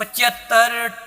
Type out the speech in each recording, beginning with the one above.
75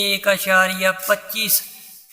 1.25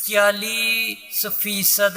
40%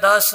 10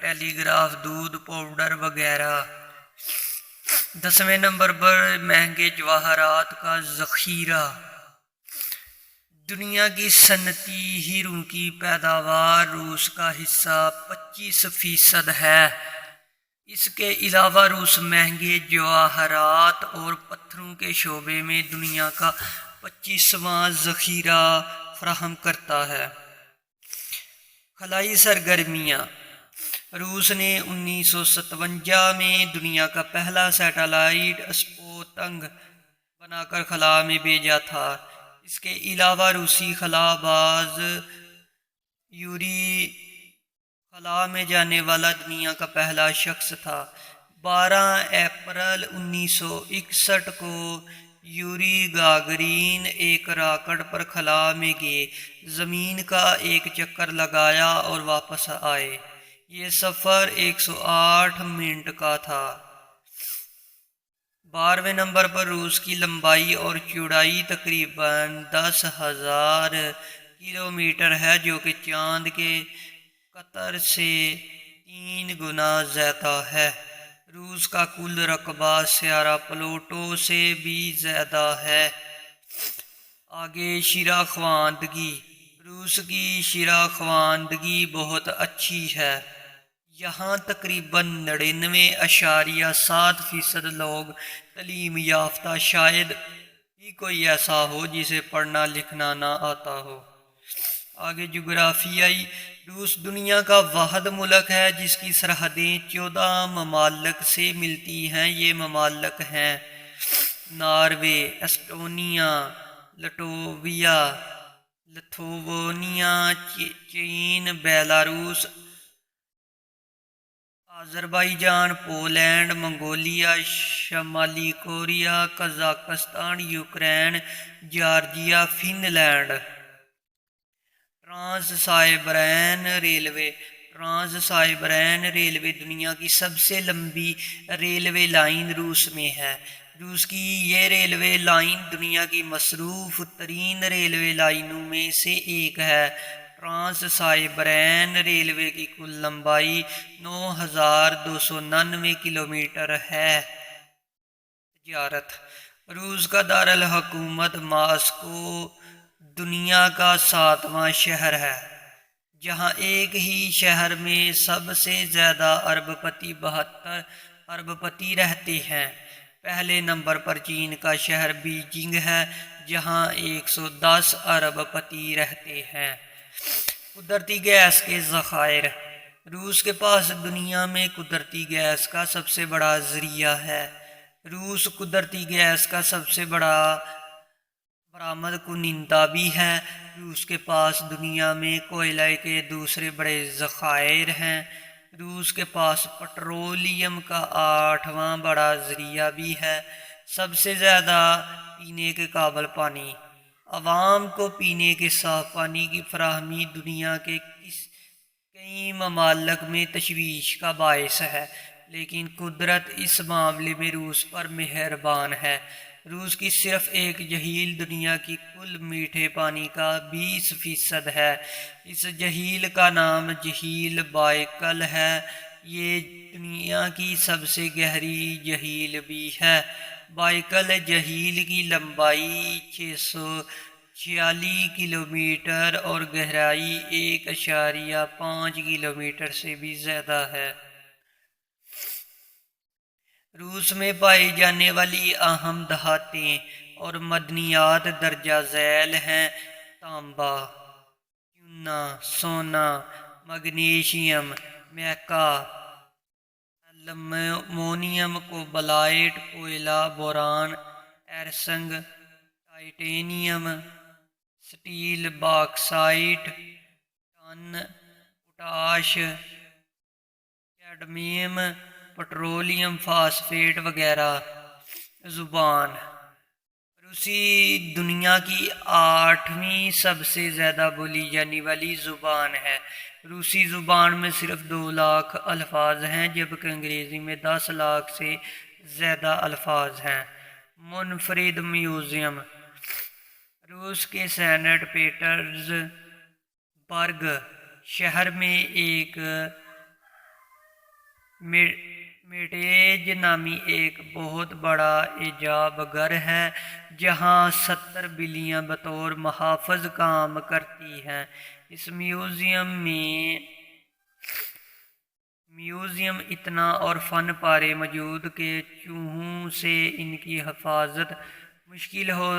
ٹیلی graph, دودھ powder وغیرہ۔ 10ویں number پر مہنگے جواہرات کا ذخیرہ۔ دنیا کی صنعتی ہیروں کی پیداوار روس کا حصہ 25% ہے۔ اس کے علاوہ روس مہنگے جواہرات اور پتھروں کے شعبے میں دنیا کا 25واں ذخیرہ فراہم کرتا ہے۔ خلائی سرگرمیاں۔ روس نے 1957 میں دنیا کا پہلا سیٹلائٹ اسپوتنگ بنا کر خلا میں بھیجا تھا۔ اس کے علاوہ روسی خلا باز یوری خلا میں جانے والا دنیا کا پہلا شخص تھا۔ 12 اپریل 1961 کو یوری گاگرین ایک راکٹ پر خلا میں گئے، زمین کا ایک چکر لگایا اور واپس آئے۔ یہ سفر 108 منٹ کا تھا۔ 12ویں نمبر پر روس کی لمبائی اور چوڑائی تقریباً 10,000 کلومیٹر ہے، جو کہ چاند کے قطر سے 3 گنا زیادہ ہے۔ روس کا کل رقبہ سیارہ پلوٹو سے بھی زیادہ ہے۔ آگے شرح خواندگی۔ روس کی شرح خواندگی بہت اچھی ہے۔ یہاں تقریباً 99.7% لوگ تعلیم یافتہ، شاید ہی کوئی ایسا ہو جسے پڑھنا لکھنا نہ آتا ہو۔ آگے جغرافیائی۔ روس دنیا کا واحد ملک ہے جس کی سرحدیں 14 ممالک سے ملتی ہیں۔ یہ ممالک ہیں ناروے، ایسٹونیا، لتھوونیا، چین، بیلاروس، آذربائیجان، پولینڈ، منگولیا، شمالی کوریا، قزاقستان، Ukraine, Georgia, Finland. Trans Siberian Railway. Trans Siberian Railway دنیا کی سب سے لمبی ریلوے لائن روس میں ہے۔ روس کی یہ ریلوے لائن دنیا کی مصروف ترین ریلوے لائنوں میں سے ایک ہے۔ ٹرانس سائبرین ریلوے کی کل لمبائی 9,299 کلومیٹر ہے۔ تجارت۔ روس کا دارالحکومت ماسکو دنیا کا 7واں شہر ہے، جہاں ایک ہی شہر میں سب سے زیادہ ارب پتی 72 ارب پتی رہتے ہیں۔ پہلے نمبر پر چین کا شہر بیجنگ ہے، جہاں 110 ارب پتی رہتے ہیں۔ قدرتی گیس کے ذخائر۔ روس کے پاس دنیا میں قدرتی گیس کا سب سے بڑا ذریعہ ہے۔ روس قدرتی گیس کا سب سے بڑا برآمد کنندہ بھی ہے۔ روس کے پاس دنیا میں کوئلے کے دوسرے بڑے ذخائر ہیں۔ روس کے پاس پٹرولیم کا 8واں بڑا ذریعہ بھی ہے۔ سب سے زیادہ پینے کے قابل پانی۔ عوام کو پینے کے صاف پانی کی فراہمی دنیا کے کئی ممالک میں تشویش کا باعث ہے، لیکن قدرت اس معاملے میں روس پر مہربان ہے۔ روس کی صرف ایک جھیل دنیا کی کل میٹھے پانی کا 20% ہے۔ اس جھیل کا نام جھیل بائیکل ہے۔ یہ دنیا کی سب سے گہری جھیل بھی ہے۔ بائیکل جھیل کی لمبائی 646 کلومیٹر اور گہرائی 1.5 کلومیٹر سے بھی زیادہ ہے۔ روس میں پائی جانے والی اہم دھاتیں اور معدنیات درجہ ذیل ہیں: تانبا، چونا، سونا، مگنیشیم، میکا، ایلومینیم، کوبالٹ، کوئلہ، بوران، ایرسنگ، titanium, steel, bauxite, tin, potash, cadmium, petroleum, phosphate وغیرہ۔ زبان۔ روسی دنیا کی 8ویں سب سے زیادہ بولی جانے والی زبان ہے۔ روسی زبان میں صرف 2 لاکھ الفاظ ہیں، جبکہ انگریزی میں 10 لاکھ سے زیادہ الفاظ ہیں۔ منفرد میوزیم۔ روس کے سینٹ پیٹرز برگ شہر میں ایک میٹیج نامی ایک بہت بڑا عجائب گھر ہے جہاں 70 بلیاں بطور محافظ کام کرتی ہیں۔ اس میوزیم اتنا اور فن پارے موجود کہ چوہوں سے ان کی حفاظت مشکل ہو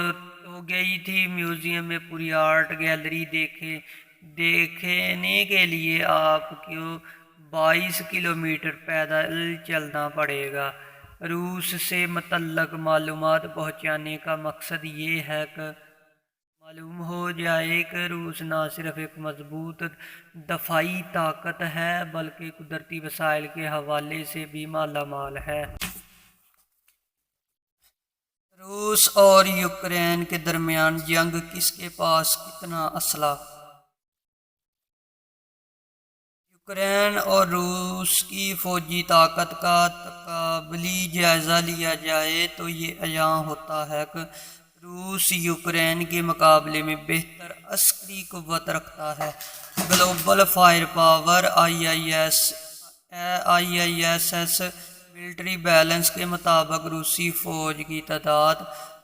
گئی تھی۔ میوزیم میں پوری آرٹ گیلری دیکھنے کے لیے آپ کو 22 کلومیٹر پیدل چلنا پڑے گا۔ روس سے متعلق معلومات پہنچانے کا مقصد یہ ہے کہ معلوم ہو جائے کہ روس نہ صرف ایک مضبوط دفاعی طاقت ہے بلکہ قدرتی وسائل کے حوالے سے بھی مالا مال ہے۔ روس اور یوکرین کے درمیان جنگ، کس کے پاس کتنا اسلحہ؟ یوکرین اور روس کی فوجی طاقت کا تقابلی جائزہ لیا جائے تو یہ عیاں ہوتا ہے کہ روس یوکرین کے مقابلے میں بہتر عسکری قوت رکھتا ہے۔ Global fire power IISS military balance کے مطابق روسی فوج کی تعداد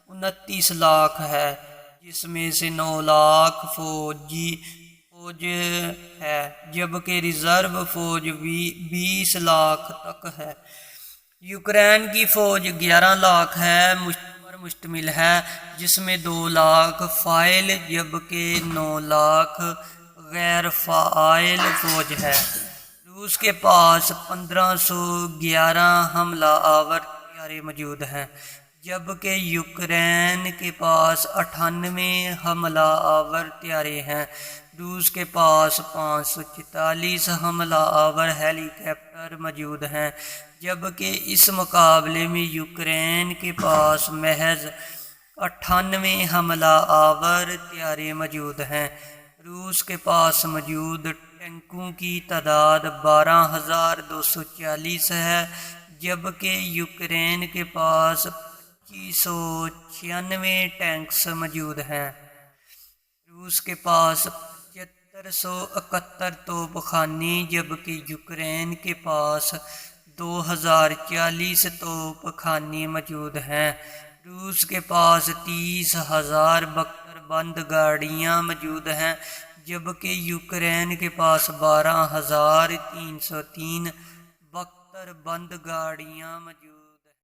29 لاکھ ہے، جس میں سے 9 لاکھ فوج ہے جبکہ ریزرو فوج 20 لاکھ تک ہے۔ یوکرین کی فوج 11 لاکھ پر مشتمل ہے، جس میں 2 لاکھ فعال جبکہ 9 لاکھ غیر فعال فوج ہے۔ روس کے پاس 1511 حملہ آور طیارے موجود ہیں جبکہ یوکرین کے پاس 98 حملہ آور طیارے ہیں۔ روس کے پاس 544 حملہ آور ہیلی کاپٹر موجود ہیں جبکہ اس مقابلے میں یوکرین کے پاس محض 98 حملہ آور طیارے موجود ہیں۔ روس کے پاس موجود ٹینکوں کی تعداد 12,240 ہے جبکہ یوکرین کے پاس 2596 ٹینکس موجود ہیں۔ روس کے پاس 7571 توپ خانے جبکہ یوکرین کے پاس 2040 توپ خانے موجود ہیں۔ روس کے پاس 30,000 بختر بند گاڑیاں موجود ہیں جبکہ یوکرین کے پاس 12,303 بختر بند گاڑیاں موجود ہیں۔